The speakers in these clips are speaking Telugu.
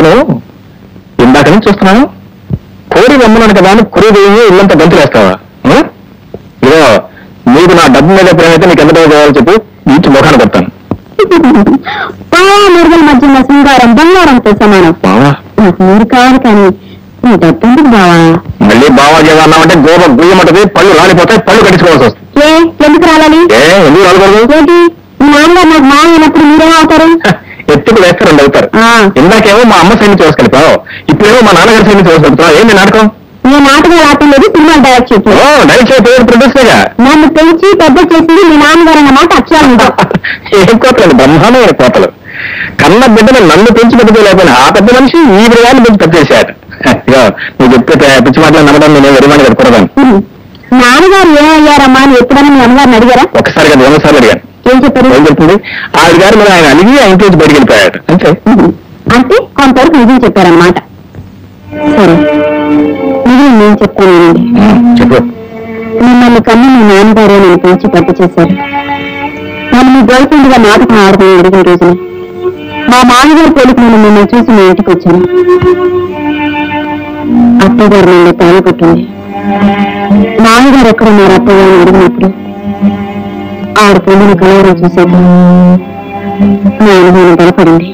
అవును ఇందాక నుంచి చూస్తున్నాను కోరి రమ్మన్నాను కదా అని కురి ఇల్లంతా గంతులు వేస్తావా ఇదో నీకు నా డబ్బు మీద ప్రేమైతే నీకు ఎంత డబ్బు కావాలో చెప్పు నీకు ముఖాన్ని కొడతాను మురుగుల మధ్య సింగారం బంగారంతో సమానం మీరు కావాలి కానీ డబ్బెందుకు బావా మళ్ళీ బావా అన్నామంటే గోబ గుయ్యమంటది పళ్ళు రాలిపోతాయి పళ్ళు కట్టించుకోవాల్సి వస్తుంది ఎందుకు రావాలి ఎందుకు రాలకూడదు ఏంటి మీ నాన్నగారు నాకు మా అయినప్పుడు మీరేమవుతారు ఎత్తుకు వేస్తారు రెండు అవుతారు ఇందాకేమో మా అమ్మ సైన్ చేసుకెళ్తావు ఇప్పుడేమో మా నాన్నగారి సైన్ చేసుకెళ్తావు ఏంటి నాటకం నేను నాటకం రావటం లేదు సినిమా డైరెక్ట్ చేస్తాను డైరెక్ట్ చేయలేదు ప్రొడ్యూసర్గా నన్ను పెంచి పెద్ద చేసింది మీ నాన్నగారు అన్నమాట అక్షరాలు ఏం కోతలు బ్రహ్మాండమైన కోతలు కన్న బిడ్డను నన్ను పెంచి పెద్ద లేకపోయినా ఆ పెద్ద మనిషి ఈ విధాన్ని పెంచి పెద్ద చేశాడు నువ్వు చెప్తే పిచ్చి మాటలు నమ్మడం నేను వెరిమాని కట్టుకోవడం నాన్నగారు ఏమయ్యారమ్మా అని ఎప్పుడైనా మీ అమ్మగారిని అడిగారా ఒకసారి కదా 2 సార్లు అడిగాను ఏం చెప్పారు ఏం చెప్తుంది ఆవిడ గారు మీద ఆయన అలిగి ఆయన నుంచి బయటికి వెళ్ళిపోయాడు అంతే అంటే కొంతవరకు నిజం చెప్పారన్నమాట సరే నిజం నేను చెప్తానండి చెప్పు మిమ్మల్ని కన్నా మీ నాన్నగారు నేను పెంచి పెద్ద చేశారు నన్ను మీ గర్ల్ ఫ్రెండ్ గా నాటకం ఆడుకుని అడిగిన రోజున మా మామగారు పోలికి నేను మిమ్మల్ని చూసి మీ ఇంటికి వచ్చాను అత్తగారు నన్ను తాను కొట్టింది మామగారు ఎక్కడున్నారు అత్తగారు అడిగినప్పుడు ఆవిడ పొందిన కలవరం చూసేది నా అనుభవం బలపడింది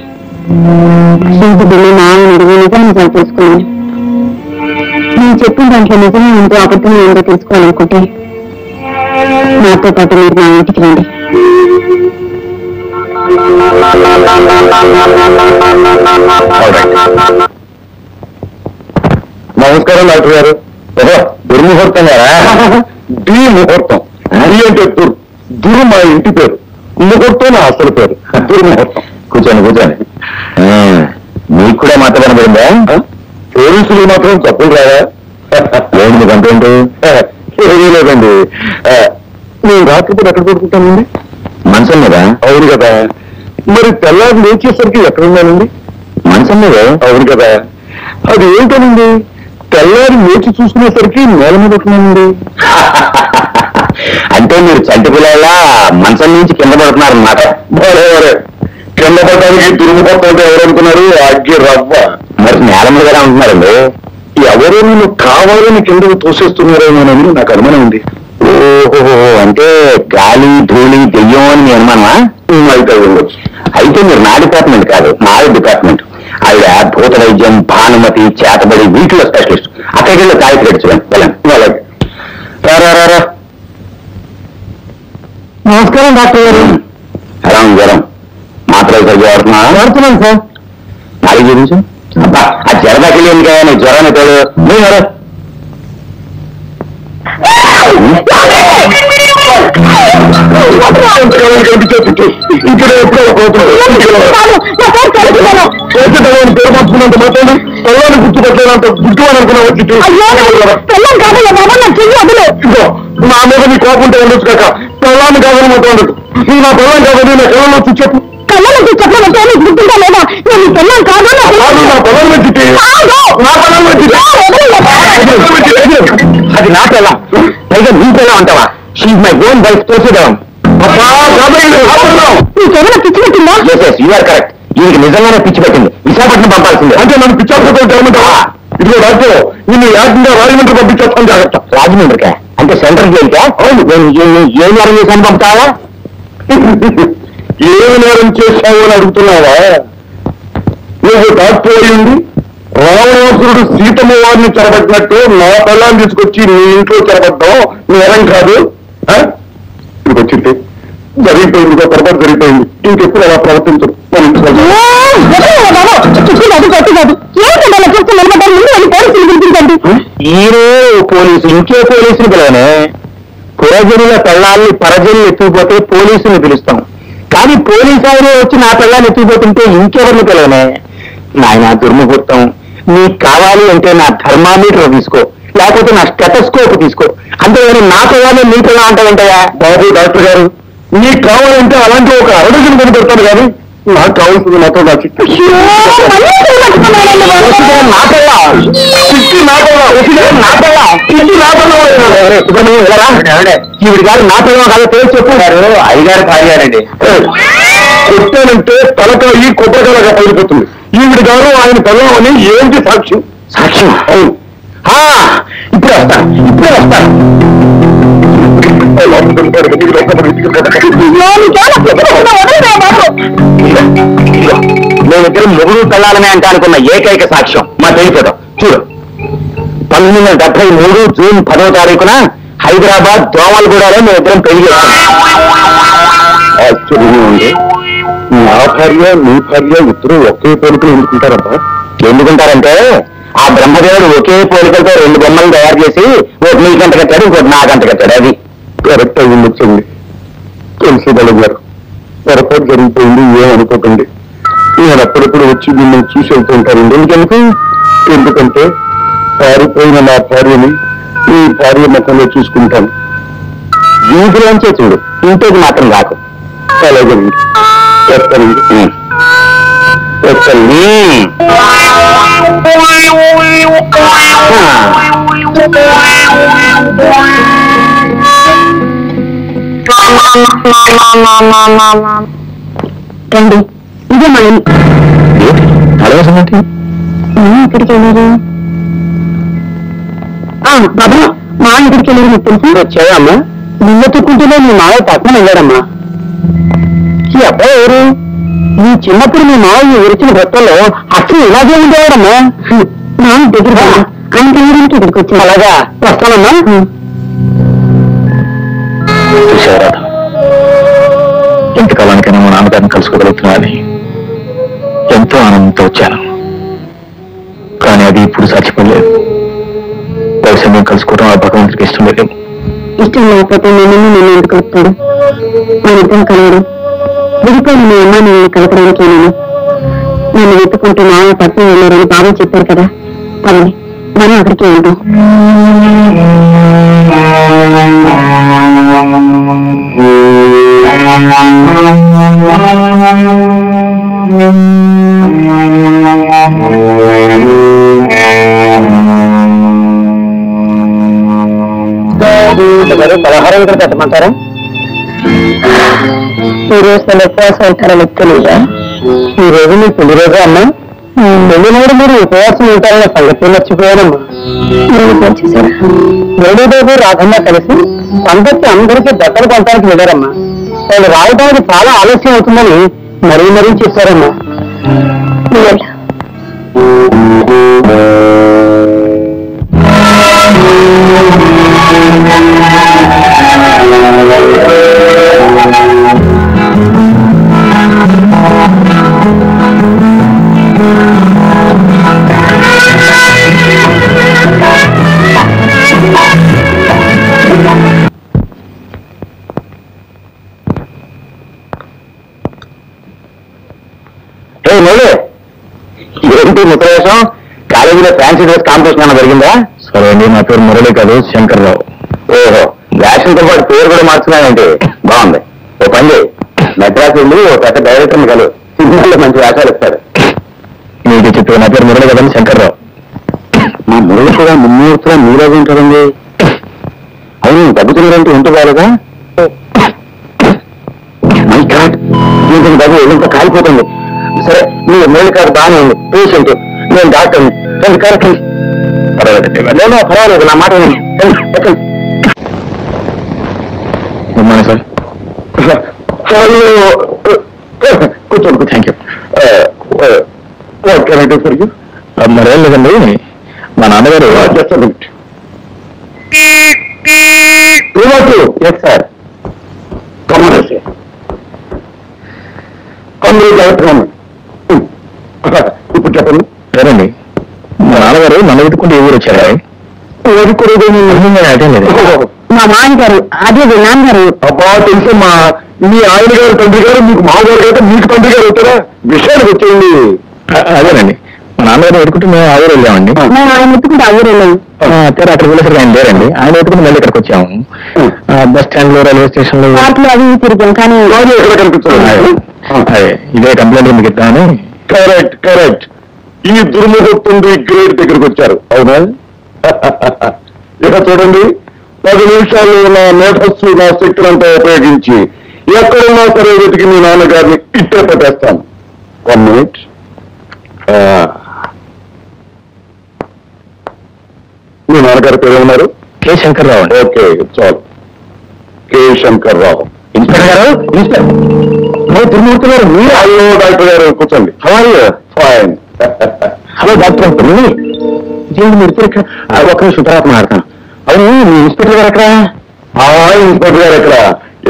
ఇంటి బిల్లు మా ఆయన అడిగి నిజాన్ని తెలుసుకున్నాను నేను చెప్పిన దాంట్లో నిజమే ఉందో అబద్ధమే ఉందో తెలుసుకోవాలనుకుంటే నాతో పాటు మీరు మా ఇంటికి రండి నమస్కారం డాక్టర్ గారు దుర్ముహూర్తం గారా డి ముహూర్తం అంటే దురు మా ఇంటి పేరు ముహూర్తం నా అసలు పేరు దుర్ముహూర్తం కూర్చోండి కూర్చోండి మీకు కూడా మాట కనబడిందా పోలీసులు మాత్రం తప్పులు రావా ఏంటి కంప్లైంట్ ఏమీ లేదండి నేను రాత్రిపూట ఎక్కడ పడుకుంటానండి మంచం మీద అవును కదా మరి తెల్లారి లేచేసరికి ఎక్కడున్నానండి మంచం మీద అవును కదా అది ఏంటనండి తెల్లారి లేచి చూసుకునేసరికి నేల మీద ఉంటున్నానండి అంటే మీరు చంటి పిల్లల మంచం నుంచి కింద పడుతున్నారన్నమాట కింద పడడానికి దుర్ముఖంతో ఎవరనుకున్నారు అగ్గి రవ్వ మరి నేల మీద ఎలా ఉంటున్నారండి ఎవరో నేను కావాలని కిందకు తోసేస్తున్నారేమోనని నాకు అనుమానం ఉంది ఓహో అంటే గాలి ధూళి దెయ్యం అని మీ అనుమానమా అయితే ఉండొచ్చు అయితే మీరు నా డిపార్ట్మెంట్ కాదు నా డిపార్ట్మెంట్ ఆవిడ భూత వైద్యం భానుమతి చేతబడి వీటిలో స్పెషలిస్ట్ అక్కడికి వెళ్ళి తాయి తెచ్చుకోండి వెళ్ళండి అలాగే రా నమస్కారం డాక్టర్ గారు ఎలా ఉంది జ్వరం మాత్రలు సరిగ్గా వాడుతున్నాను సార్ నాలుగు చూపించు అబ్బా ఆ జ్వరదాకి ఏంటి కదా నీ జ్వరాన్ని తోడు మీరు పేరు పంచుకున్నంత మాత్రం పిల్లల్ని గుర్తుపెట్టలేనంత గుర్తు అని అనుకున్నా వచ్చి నా మీద నీ కోపం ఉంటే ఉండొచ్చు కాక పిల్లల్ని కాదని మొత్తం ఉండదు నువ్వు నా పిల్లలు కాబట్టి నా పిల్లలు వచ్చి చెప్పు కళ్ళకి చెప్పమంటే నీకు గుర్తుందా లేదా నేను పిల్లలు కాదు నా పిల్లలు వచ్చి నా పిల్లలు వచ్చి అది నా పిల్ల పైగా నీ పిల్ల అంటావా షీఈ్ మై ఓన్ వైఫ్ తోసేదాం నీకేమైనా పిచ్చి పెట్టిందా యూఆర్ కరెక్ట్ ఈయనకి నిజంగానే పిచ్చి పెట్టింది విశాఖపట్నం పంపాల్సిందే అంటే మనం పిచ్చాడుకోమంటావా ఇదిగో డాక్టర్ నిన్ను ఏకంగా రాజమండ్రి పంపించేస్తాను జాగ్రత్త రాజమండ్రికా అంటే సెంట్రల్ జైలుకా ఏ నేరం చేశాను పంపుతావా ఏమి నేరం చేశావు అని అడుగుతున్నావా నువ్వు డాక్టర్ అయ్యింది రావణాసురుడు సీతమ్మ వారిని చెరబట్టినట్టు నా పిల్లాన్ని తీసుకొచ్చి నీ ఇంట్లో చెరబడ్డావు నేరం కాదు వచ్చింది జరిగిపోయింది పొరపాటు జరిగిపోయింది ఇంకెప్పుడు అలా ప్రవర్తించరు మన ఇంటికి ఈయనే పోలీసు ఇంకే పోలీసుని పిలవనే పురజనుల పెళ్ళాన్ని పరజనులు ఎత్తుకుపోతే పోలీసుని పిలుస్తాం కానీ పోలీసు ఆయనే వచ్చి నా పెళ్ళాన్ని ఎత్తుకుపోతుంటే ఇంకెవరిని పిలవనే నాయన దుర్ముహూర్తం నీకు కావాలి అంటే నా థర్మామీటర్ తీసుకో లేకపోతే నా స్టెటస్కోప్ తీసుకో అంతేగాని నా పిల్లలు నీ పిల్ల అంటావంటాయా బాబు డాక్టర్ గారు నీకు కావాలంటే అలాంటి ఒక అరడజన్ కొని పెడతాను కానీ నాకు కావాల్సింది మాత్రం నా చిట్టి ఈవిడి గారు నా పిల్లలు కాదో పేరు చెప్పుకున్నారు అయ్యగారు భార్యారండి కొట్టానంటే తలకాయి కొబ్బరికాయగా పడిపోతుంది. ఈవిడ గారు ఆయన పిల్లవని ఏంటి సాక్ష్యం? సాక్ష్యం అవును. ఇప్పుడే వస్తాను. మేమిద్దరు మొగుడు పిల్లాలనే అంటే అనుకున్న ఏకైక సాక్ష్యం మా తెలియదు. చూడు, 1973 జూన్ 10వ తారీఖున హైదరాబాద్ దోమలగూడలో మేమిద్దరం పెళ్లి ఆశ్చర్యంగా ఉంది. నా భార్య నీ భార్య ఇద్దరు ఒకే పోలికలు ఎందుకుంటారబ్బా? ఎందుకుంటారంటే ఆ బ్రహ్మదేవుడు ఒకే పోలికలతో 2 బొమ్మలు తయారు చేసి ఒకటి నీకంట కట్టాడు, ఇంకోటి నాకంట కట్టాడు. అది కరెక్ట్ అయ్యి వచ్చింది. తెలుసు గారు, పొరపాటు జరిగిపోయింది, ఏమనుకోకండి. నేను అప్పుడప్పుడు వచ్చి మిమ్మల్ని చూసి వెళ్తూ ఉంటానండి. ఎందుకంటే పారిపోయిన నా భార్యని ఈ భార్య ముఖంలో చూసుకుంటాను. వీధిలోంచే చూడు, ఇంటికి మాత్రం రాకు. అలాగేనండి, వస్తానండి. రండి, ఇదే మా ఇల్లు. అలాగేనండి. ఎక్కడికి వెళ్ళారు? బాబా, మా ఎక్కడికి వెళ్ళారు మీకు తెలుసు? వచ్చావమ్మా? నిన్న తుక్కుంటూనే మీ మావయ్య పట్నం వెళ్ళాడమ్మా. ఈ అబ్బాయి ఎవరు? ఈ చిన్నప్పుడు మీ మావయ్య విరిచిన భక్తుల్లో అసలు ఇలాగే ఉండేవాడమ్మా. మా దగ్గర ఆయన వెళ్ళడానికి ఇక్కడికి వచ్చారు. అలాగా, వస్తానమ్మా. ఎంతకాలానికైనా మా నాన్నగారిని కలుసుకోగలుగుతున్నా అని ఎంతో ఆనందంతో వచ్చాను. కానీ అది ఇప్పుడు సాధ్యపడలేదు. బహుశా మేము కలుసుకోవడం ఆ భగవంతుడికి ఇష్టం లేదు. ఇష్టం లేకపోతే నన్ను ఎందుకు కలుపుతాడు? మన ఇద్దరం కలవడం విడిపోయిన మీ అమ్మ నన్ను కలపడానికి నన్ను వెతుకుంటూ మామయ్య పట్నం వెళ్ళారని బాబా చెప్పారు కదా. పదండి, మనం అక్కడికి వెళ్దాం. పలహారం ఇక్కడ పెట్టమంటారా? ఈ రోజు నేను ఉపవాసం ఉంటారని తెలియదా? ఈ రోజు మీ పెళ్లి రోజు అమ్మా. పెళ్లి నాడు మీరు ఉపవాసం ఉంటారన్న సంగతి మర్చిపోయానమ్మా. చేశారా? పెళ్లి రోజు రాధమ్మ కలిసి సంగతి అందరికీ బట్టలు కొనడానికి వెళ్ళారమ్మా. వాళ్ళు రావడానికి చాలా ఆలస్యం అవుతుందని మరీ చెప్పారమ్మా. ఏంటి ముఖవేశం? కాలేజీలో ఫ్యాన్సీ డ్రెస్ కాంపిటీషన్ అన్న జరిగిందా? సరే అండి, నా పేరు మురళి కాదు, శంకర్రావు. ఓహో, వేషంతో పాటు పేరు కూడా మార్చుకున్నానండి. బాగుంది. ఓ పని, మెడ్రాస్ వెళ్ళి ఓ పెద్ద డైరెక్టర్ని కలు, సినిమాల్లో మంచి వేషాలు ఇస్తాడు. మీకు చెప్పే నా పేరు మురళి కదండి, శంకర్రావు. మా మురళి కూడా ముమ్మూర్తిగా మీలాగా ఉంటారండి. అవును, దగ్గుతున్నారంటే ఉంటూ బాగా. మై గాడ్, దీనికి దగ్గర ఒళ్ళంతా కాలిపోతుంది. సరే, మీ మురళి కాదు బాగానే ఉంది. పేషెంట్, నేను డాక్టర్ని. పర్వాలేదు, నా మాట సార్. కూర్చోండి. Thank you. మరేం లేదండి, మా నాన్నగారు సార్ ఇప్పుడు చెప్పండి. సరేండి, మా నాన్నగారు నన్ను వెతుక్కుంటే ఏ ఊరు వచ్చారా? మా మామగారు, అదే నాన్నగారు. అబ్బా, తెలుసు మా మీ ఆయన గారు తండ్రి గారు మీకు మామగారు కదా, మీకు తండ్రి గారు వచ్చారా? విషయానికి వచ్చేయండి. అదేనండి, మా నాన్నగారు వెతుకుంటే మేము ఆ ఊరు వెళ్ళామండి. ఆయన వెతుకుంటే ఆ ఊరు వెళ్ళాము. తీరా అక్కడ వెళ్ళేసరికి ఆయన లేరండి. ఆయన వెతుకుని మళ్ళీ ఇక్కడికి వచ్చాము. బస్ స్టాండ్ లో, రైల్వే స్టేషన్ లో అవి తిరిగాం, కానీ ఎక్కడ కనిపించలేదు. అదే, ఇదే కంప్లైంట్ మీకు ఇద్దామని. Correct correct. ఈ దుర్ముహూర్తం గ్రేడ్ దగ్గరికి వచ్చారు. అవునా? ఇక చూడండి, 10 నిమిషాల్లో నా మేధస్సు, నా శక్తులంతా ఉపయోగించి ఎక్కడున్నా సరే వెతికి మీ నాన్నగారిని ఇట్టే పట్టేస్తాను. 1 minute. మీ నాన్నగారి పేరు ఉన్నారు? కె శంకర్రావు. ఓకే, చాలు. కె శంకర్రావు. ఇన్స్పెక్టర్ గారు, తిరుమూర్తి గారు మీరు? హలో డాక్టర్ గారు, కూర్చోండి. ఫైన్. హలో డాక్టర్ అంటుంది. ఇదేంటి మీరు ఇక్కడ? ఒక్క నిమిషం తర్వాత మాట్లాడతాను. అవును, మీ ఇన్స్పెక్టర్ గారు ఎక్కడ? ఇన్స్పెక్టర్ గారు ఎక్కడ?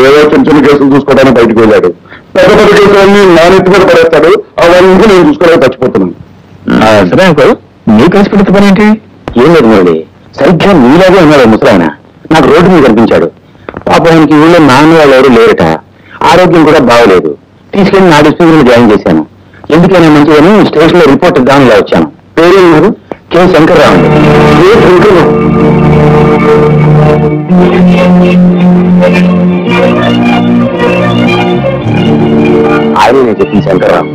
ఏదో చిన్న చిన్న కేసులు చూసుకోవడానికి బయటకు వెళ్ళాడు. పెద్ద పెద్ద కేసులన్నీ నా నెత్తి మీద పడేస్తాడు. అవన్నీ నేను చూసుకోవడానికి చచ్చిపోతున్నాను. సరే అంకుల్, మీకు ఇన్స్పెక్టర్ పని ఏంటి? ఏం లేదు మురళి, సరిగ్గా మీలాగే ఉన్నాడు ముసలాయన. నాకు రోడ్డు మీద కనిపించాడు. పాపానికి ఊళ్ళో నాన్న వాళ్ళు ఎవరు లేరట. ఆరోగ్యం కూడా బాగలేదు. తీసుకెళ్లి నా డిస్ట్రిక్ట్ జాయిన్ చేశాను. ఎందుకైనా మంచిదని స్టేషన్ లో రిపోర్ట్ ఇద్దామని ఇలా వచ్చాను. పేరేమన్నారు? కె శంకర్రావు. ఆయన నేను చెప్పింది శంకర్రావు.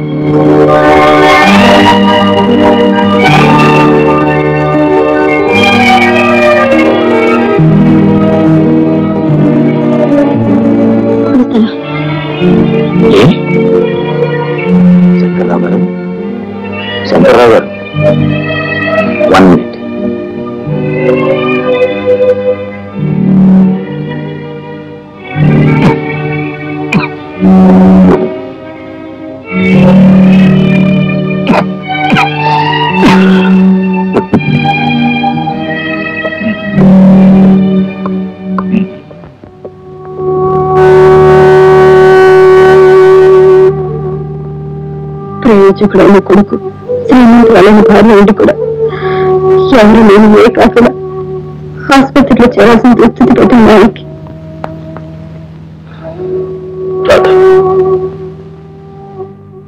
శంకర్రావు గారు, శంకర్రావు గారు, 1 minute. ప్రయోజకుడైన కొడుకు, శ్రీమంతులైన భార్య ఉండి కూడా ఎవరు నేను ఏ కాకుండా ఆసుపత్రిలో చేరాల్సిన దుస్థితి పెట్టిన ఆయనకి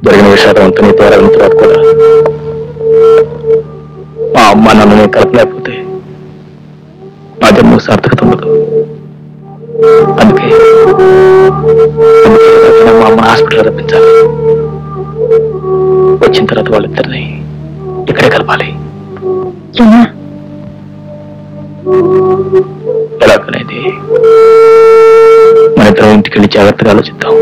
జరిగిన విషయాలు అంతా నీ తేలిన తర్వాత కూడా మా అమ్మ నన్ను కలపలేకపోతే నా జన్మ సార్థకత ఉండదు. అందుకే మా అమ్మ హాస్పిటల్ రప్పించాలి. వచ్చిన తర్వాత వాళ్ళిద్దరిని ఇక్కడే కలపాలి. ఎలాగనేది మన ఇద్దరం ఇంటికి వెళ్ళి జాగ్రత్తగా ఆలోచిద్దాం.